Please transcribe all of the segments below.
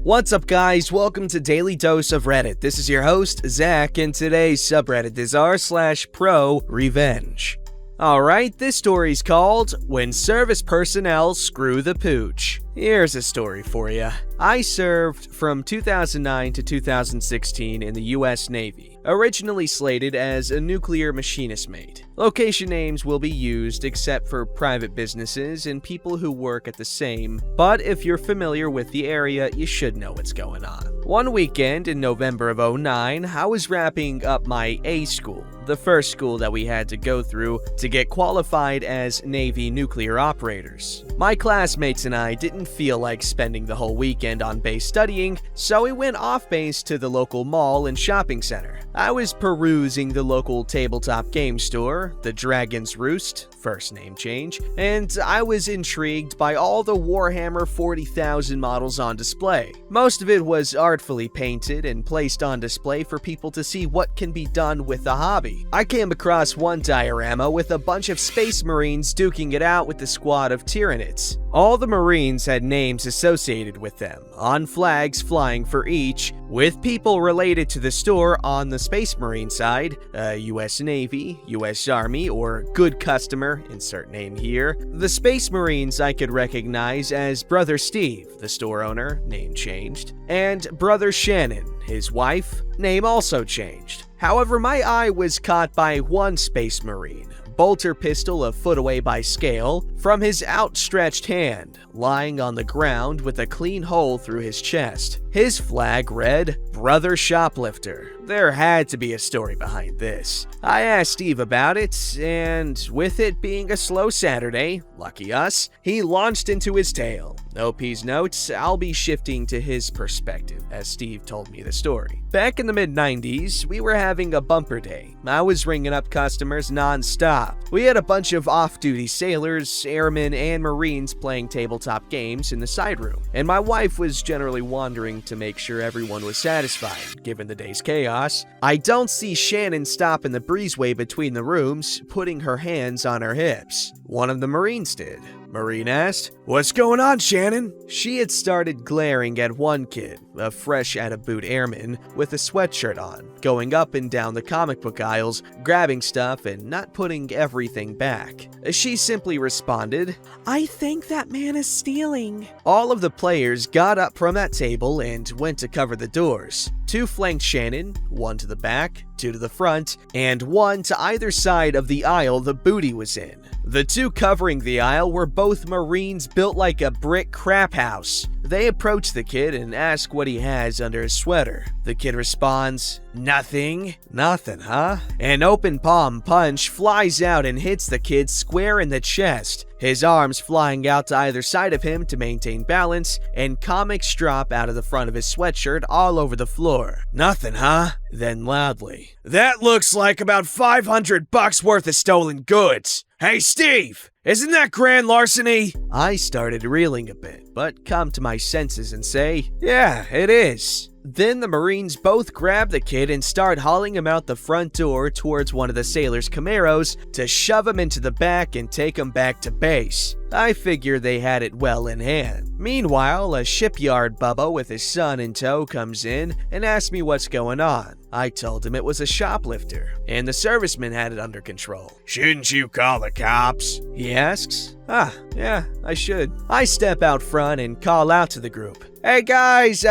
What's up, guys? Welcome to Daily Dose of Reddit. This is your host, Zach, and today's subreddit is r/ProRevenge. Alright, this story's called When Service Personnel Screw the Pooch. Here's a story for you. I served from 2009 to 2016 in the US Navy, originally slated as a nuclear machinist mate. Location names will be used except for private businesses and people who work at the same, but if you're familiar with the area, you should know what's going on. One weekend in November of '09, I was wrapping up my A school, the first school that we had to go through to get qualified as Navy nuclear operators. My classmates and I didn't feel like spending the whole weekend on base studying, so we went off base to the local mall and shopping center. I was perusing the local tabletop game store, the Dragon's Roost, first name change, and I was intrigued by all the Warhammer 40,000 models on display. Most of it was artfully painted and placed on display for people to see what can be done with the hobby. I came across one diorama with a bunch of space marines duking it out with a squad of Tyranids. All the marines had names associated with them, on flags flying for each, with people related to the store on the Space Marine side, US Navy, US Army, or good customer, insert name here. The Space Marines I could recognize as Brother Steve, the store owner, name changed, and Brother Shannon, his wife, name also changed. However, my eye was caught by one Space Marine, bolter pistol a foot away by scale, from his outstretched hand, lying on the ground with a clean hole through his chest. His flag read, Brother Shoplifter. There had to be a story behind this. I asked Steve about it, and with it being a slow Saturday, lucky us, he launched into his tale. OP's notes, I'll be shifting to his perspective, as Steve told me the story. Back in the mid-90s, we were having a bumper day. I was ringing up customers non-stop. We had a bunch of off-duty sailors, airmen, and Marines playing tabletop games in the side room, and my wife was generally wandering to make sure everyone was satisfied, given the day's chaos. I don't see Shannon stop in the breezeway between the rooms, putting her hands on her hips. One of the Marines did. Marine asked, "What's going on, Shannon?" She had started glaring at one kid, a fresh-out-of-boot airman, with a sweatshirt on, going up and down the comic book aisles, grabbing stuff and not putting everything back. She simply responded, "I think that man is stealing." All of the players got up from that table and went to cover the doors. Two flanked Shannon, one to the back, two to the front, and one to either side of the aisle the booty was in. The two covering the aisle were both Marines built like a brick crap house. They approach the kid and ask what he has under his sweater. The kid responds, "Nothing." "Nothing, huh?" An open palm punch flies out and hits the kid square in the chest, his arms flying out to either side of him to maintain balance, and comics drop out of the front of his sweatshirt all over the floor. "Nothing, huh?" Then loudly, "That looks like about $500 worth of stolen goods. Hey, Steve, isn't that grand larceny?" I started reeling a bit, but come to my senses and say, "Yeah, it is." Then the Marines both grab the kid and start hauling him out the front door towards one of the sailors' Camaros to shove him into the back and take him back to base. I figure they had it well in hand. Meanwhile, a shipyard bubba with his son in tow comes in and asks me what's going on. I told him it was a shoplifter, and the serviceman had it under control. "Shouldn't you call the cops?" he asks. Yeah, I should. I step out front and call out to the group. "Hey guys,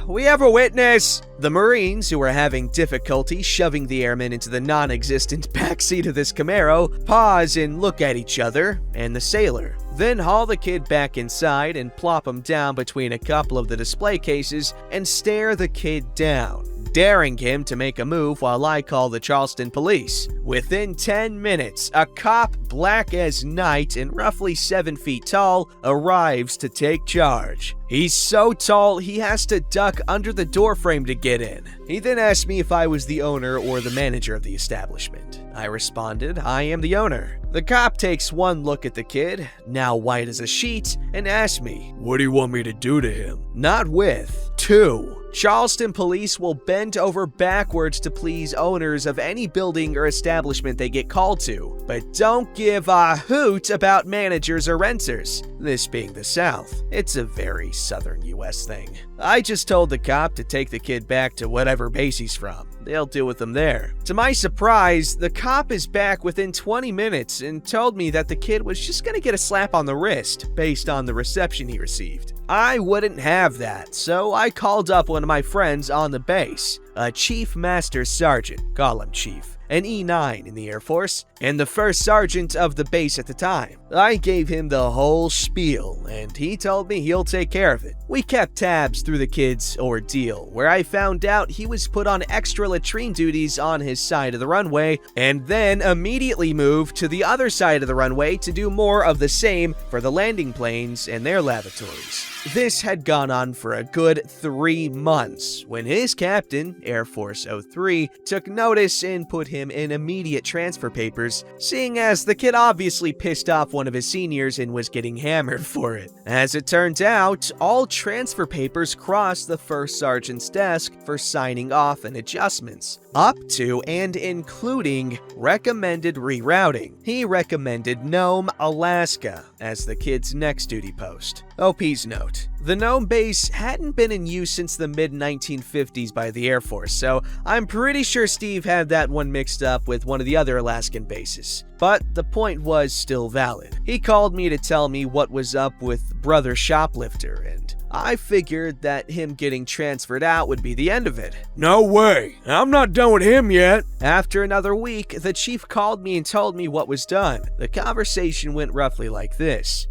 we have a witness." The Marines, who were having difficulty shoving the airman into the non-existent backseat of this Camaro, pause and look at each other and the sailor, then haul the kid back inside and plop him down between a couple of the display cases and stare the kid down, daring him to make a move while I call the Charleston police. Within 10 minutes, a cop black as night and roughly 7 feet tall arrives to take charge. He's so tall, he has to duck under the doorframe to get in. He then asked me if I was the owner or the manager of the establishment. I responded, "I am the owner." The cop takes one look at the kid, now white as a sheet, and asks me, "What do you want me to do to him?" Not with. 2. Charleston police will bend over backwards to please owners of any building or establishment they get called to, but don't give a hoot about managers or renters, this being the South. It's a very southern US thing. I just told the cop to take the kid back to whatever base he's from. They'll deal with him there. To my surprise, the cop is back within 20 minutes and told me that the kid was just gonna get a slap on the wrist based on the reception he received. I wouldn't have that, so I called up one of my friends on the base, a Chief Master Sergeant, call him Chief, an E9 in the Air Force, and the first sergeant of the base at the time. I gave him the whole spiel, and he told me he'll take care of it. We kept tabs through the kid's ordeal, where I found out he was put on extra latrine duties on his side of the runway, and then immediately moved to the other side of the runway to do more of the same for the landing planes and their lavatories. This had gone on for a good 3 months when his captain, Air Force 03, took notice and put him in immediate transfer papers, seeing as the kid obviously pissed off one of his seniors and was getting hammered for it. As it turned out, all transfer papers crossed the first sergeant's desk for signing off and adjustments, up to and including recommended rerouting. He recommended Nome, Alaska as the kid's next duty post. OP's note: the Nome base hadn't been in use since the mid-1950s by the Air Force, so I'm pretty sure Steve had that one mixed up with one of the other Alaskan bases. But the point was still valid. He called me to tell me what was up with Brother Shoplifter, and I figured that him getting transferred out would be the end of it. No way, I'm not done with him yet. After another week, the chief called me and told me what was done. The conversation went roughly like this.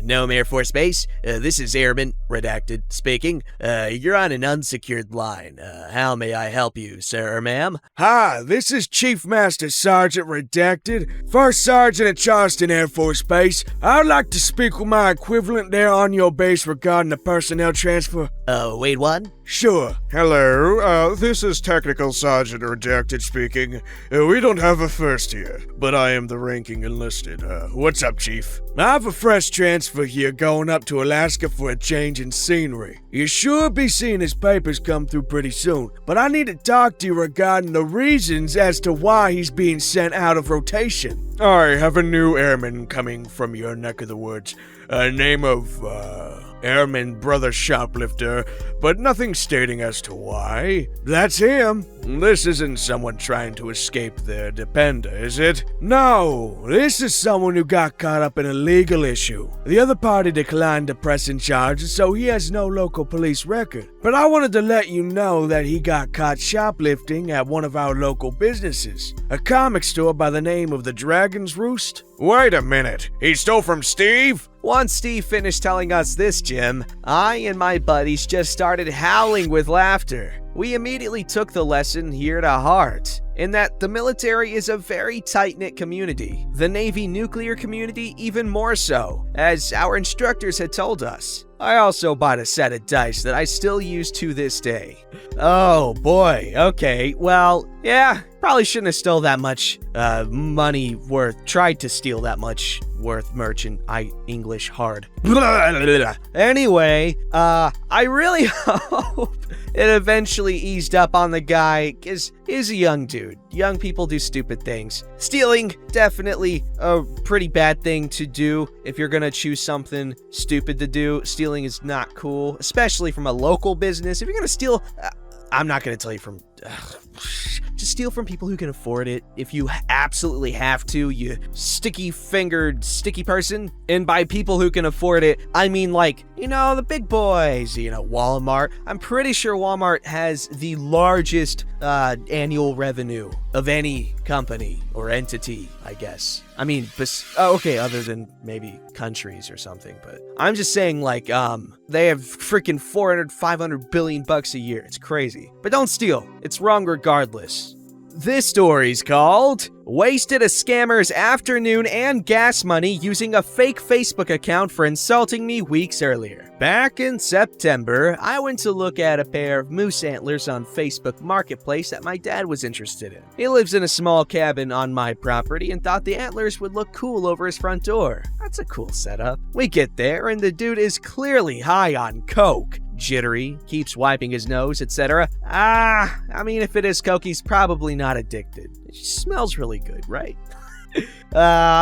Nome Air Force Base, this is Airman, redacted, speaking. You're on an unsecured line. How may I help you, sir or ma'am? Hi, this is Chief Master Sergeant, redacted, First Sergeant at Charleston Air Force Base. I'd like to speak with my equivalent there on your base regarding the personnel transfer. Wait, what? Sure. Hello, this is Technical Sergeant Redacted speaking. We don't have a first here, but I am the ranking enlisted. What's up, Chief? I have a fresh transfer here going up to Alaska for a change in scenery. You should be seeing his papers come through pretty soon, but I need to talk to you regarding the reasons as to why he's being sent out of rotation. I have a new airman coming from your neck of the woods. Name of, Airman Brother Shoplifter, but nothing stating as to why. That's him. This isn't someone trying to escape their depender, is it? No, this is someone who got caught up in a legal issue. The other party declined to press in charges, so he has no local police record. But I wanted to let you know that he got caught shoplifting at one of our local businesses, a comic store by the name of the Dragon's Roost. Wait a minute, he stole from Steve? Once Steve finished telling us this, Jim, I and my buddies just started howling with laughter. We immediately took the lesson here to heart, in that the military is a very tight-knit community. The Navy nuclear community even more so, as our instructors had told us. I also bought a set of dice that I still use to this day. Oh boy, okay, well, yeah, probably shouldn't have stole that much money worth, tried to steal that much worth merchant, English hard. Anyway, I really hope it eventually eased up on the guy, because he's a young dude. Young people do stupid things. Stealing, definitely a pretty bad thing to do if you're gonna choose something stupid to do. Stealing is not cool, especially from a local business. If you're gonna steal, I'm not gonna tell you from... Just steal from people who can afford it. If you absolutely have to, you sticky-fingered sticky person. And by people who can afford it, I mean like, you know, the big boys, you know, Walmart. I'm pretty sure Walmart has the largest annual revenue of any company or entity, I guess. I mean, okay, other than maybe countries or something, but I'm just saying, like, they have freaking 500 billion bucks a year. It's crazy. But don't steal. It's wrong regardless. This story's called Wasted a Scammer's Afternoon and Gas Money Using a Fake Facebook Account for Insulting Me Weeks Earlier. Back in September, I went to look at a pair of moose antlers on Facebook Marketplace that my dad was interested in. He lives in a small cabin on my property and thought the antlers would look cool over his front door. That's a cool setup. We get there and the dude is clearly high on coke. Jittery, keeps wiping his nose, etc. I mean, if it is coke, he's probably not addicted. It just smells really good, right?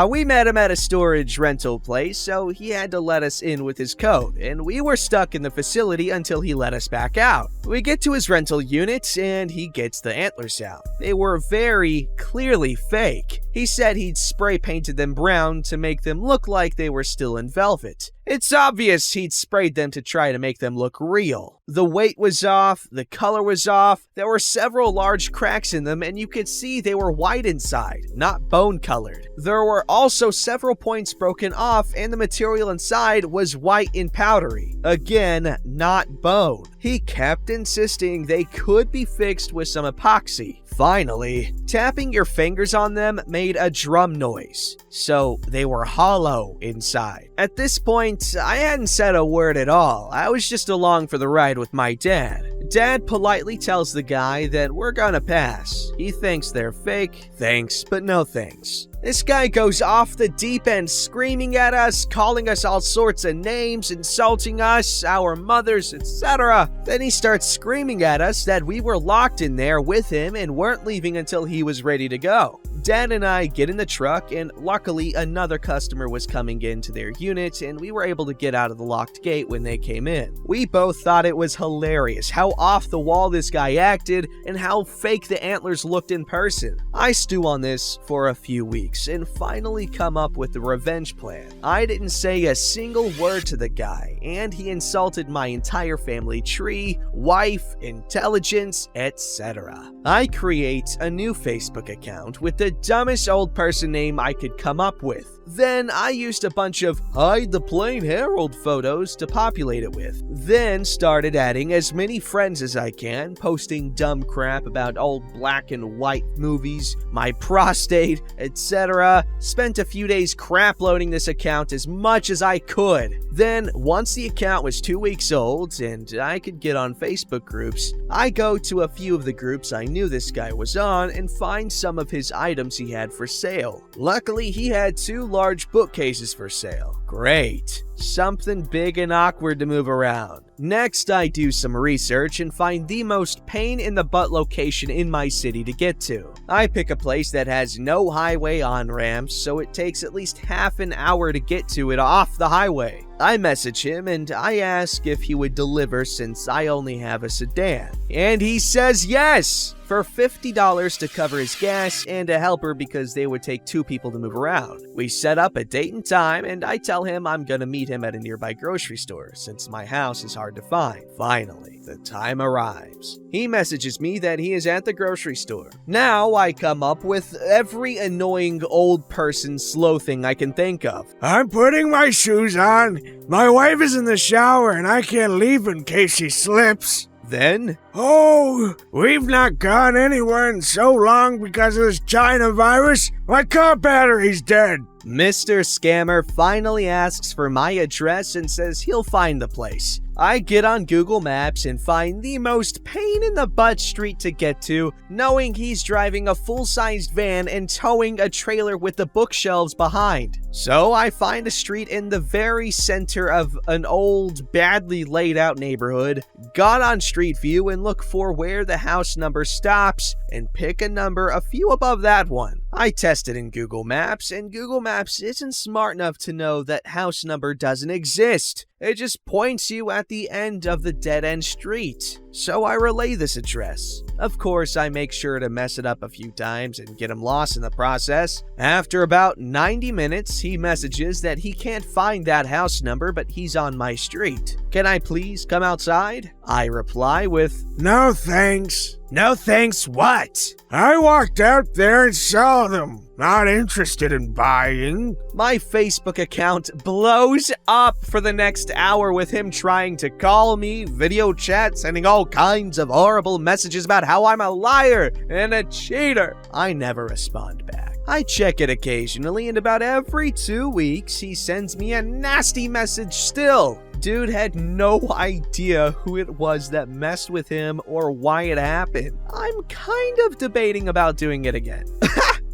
We met him at a storage rental place, so he had to let us in with his coat, and we were stuck in the facility until he let us back out. We get to his rental unit, and he gets the antlers out. They were very clearly fake. He said he'd spray painted them brown to make them look like they were still in velvet. It's obvious he'd sprayed them to try to make them look real. The weight was off, the color was off, there were several large cracks in them, and you could see they were white inside, not bone-colored. There were also several points broken off, and the material inside was white and powdery. Again, not bone. He kept insisting they could be fixed with some epoxy. Finally, tapping your fingers on them made a drum noise, so they were hollow inside. At this point, I hadn't said a word at all. I was just along for the ride with my dad. Dad politely tells the guy that we're gonna pass. He thinks they're fake. Thanks, but no thanks. This guy goes off the deep end screaming at us, calling us all sorts of names, insulting us, our mothers, etc. Then he starts screaming at us that we were locked in there with him and weren't leaving until he was ready to go. Dad and I get in the truck, and luckily another customer was coming into their unit, and we were able to get out of the locked gate when they came in. We both thought it was hilarious how off the wall this guy acted and how fake the antlers looked in person. I stew on this for a few weeks and finally come up with the revenge plan. I didn't say a single word to the guy, and he insulted my entire family tree, wife, intelligence, etc. I create a new Facebook account with the dumbest old person name I could come up with. Then I used a bunch of hide the plane Herald photos to populate it with. Then started adding as many friends as I can, posting dumb crap about old black and white movies, my prostate, etc. Spent a few days crap loading this account as much as I could. Then, once the account was 2 weeks old and I could get on Facebook groups, I go to a few of the groups I knew this guy was on and find some of his items he had for sale. Luckily, he had 2 large bookcases for sale. Great. Something big and awkward to move around. Next, I do some research and find the most pain-in-the-butt location in my city to get to. I pick a place that has no highway on-ramps, so it takes at least half an hour to get to it off the highway. I message him and I ask if he would deliver since I only have a sedan. And he says yes! For $50 to cover his gas and a helper because they would take 2 people to move around. We set up a date and time, and I tell him I'm gonna meet him at a nearby grocery store since my house is hard to find. Finally, the time arrives. He messages me that he is at the grocery store. Now I come up with every annoying old person slow thing I can think of. I'm putting my shoes on. My wife is in the shower and I can't leave in case she slips. Then, oh, we've not gone anywhere in so long because of this China virus. My car battery's dead. Mr. Scammer finally asks for my address and says he'll find the place. I get on Google Maps and find the most pain-in-the-butt street to get to, knowing he's driving a full-sized van and towing a trailer with the bookshelves behind. So I find a street in the very center of an old, badly laid-out neighborhood, got on Street View and look for where the house number stops, and pick a number a few above that one. I tested in Google Maps, and Google Maps isn't smart enough to know that house number doesn't exist. It just points you at the end of the dead-end street. So I relay this address. Of course, I make sure to mess it up a few times and get him lost in the process. After about 90 minutes, he messages that he can't find that house number, but he's on my street. Can I please come outside? I reply with, no thanks. No thanks what? I walked out there and saw them. Not interested in buying. My Facebook account blows up for the next hour with him trying to call me, video chat, sending all kinds of horrible messages about how I'm a liar and a cheater. I never respond back. I check it occasionally, and about every 2 weeks, he sends me a nasty message still. Dude had no idea who it was that messed with him or why it happened. I'm kind of debating about doing it again.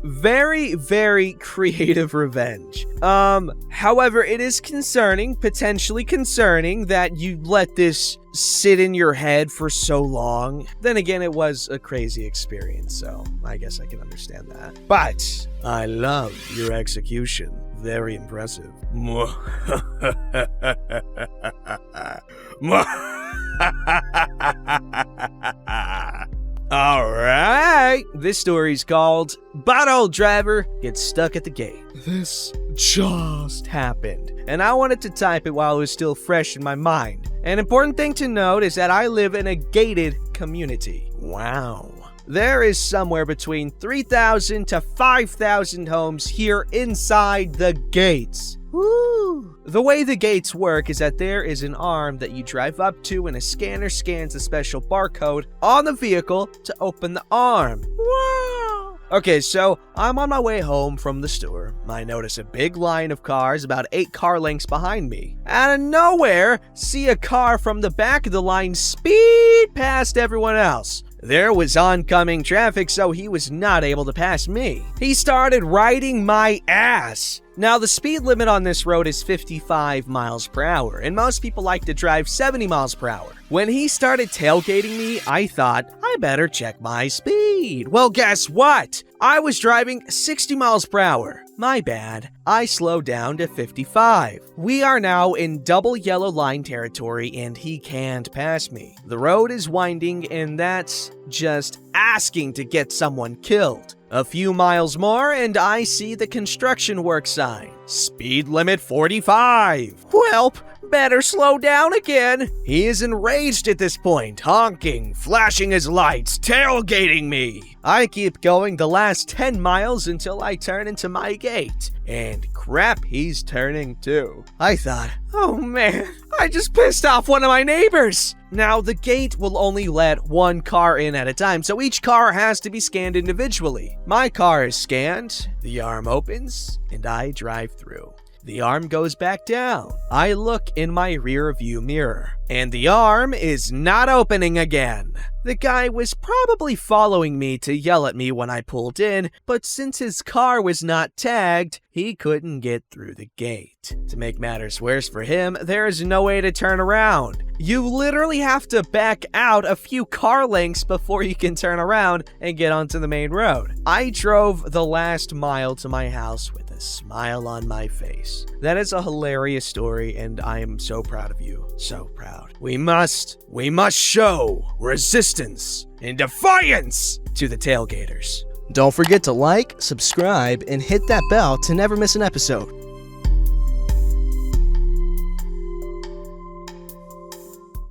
Very, very creative revenge. However, it is potentially concerning that you let this sit in your head for so long. Then again, it was a crazy experience, so I guess I can understand that. But I love your execution. Very impressive. Alright, this story's called Bottle Driver Gets Stuck at the Gate. This just happened, and I wanted to type it while it was still fresh in my mind. An important thing to note is that I live in a gated community. Wow. There is somewhere between 3,000 to 5,000 homes here inside the gates. Woo! The way the gates work is that there is an arm that you drive up to and a scanner scans a special barcode on the vehicle to open the arm. Wow! Okay, so I'm on my way home from the store. I notice a big line of cars about 8 car lengths behind me. Out of nowhere, see a car from the back of the line speed past everyone else. There was oncoming traffic, so he was not able to pass me. He started riding my ass. Now, the speed limit on this road is 55 miles per hour, and most people like to drive 70 miles per hour. When he started tailgating me, I thought, I better check my speed. Well, guess what? I was driving 60 miles per hour. My bad. I slowed down to 55. We are now in double yellow line territory, and he can't pass me. The road is winding, and that's just asking to get someone killed. A few miles more, and I see the construction work sign. Speed limit 45. Welp, better slow down again. He is enraged at this point, honking, flashing his lights, tailgating me. I keep going the last 10 miles until I turn into my gate. And crap, he's turning too. I thought, oh man, I just pissed off one of my neighbors. Now, the gate will only let one car in at a time, so each car has to be scanned individually. My car is scanned, the arm opens, and I drive through. The arm goes back down. I look in my rear view mirror, and the arm is not opening again. The guy was probably following me to yell at me when I pulled in, but since his car was not tagged, he couldn't get through the gate. To make matters worse for him, there is no way to turn around. You literally have to back out a few car lengths before you can turn around and get onto the main road. I drove the last mile to my house with a smile on my face. That is a hilarious story, and I am so proud of you. So proud. We must show resistance and defiance to the tailgaters. Don't forget to like, subscribe, and hit that bell to never miss an episode.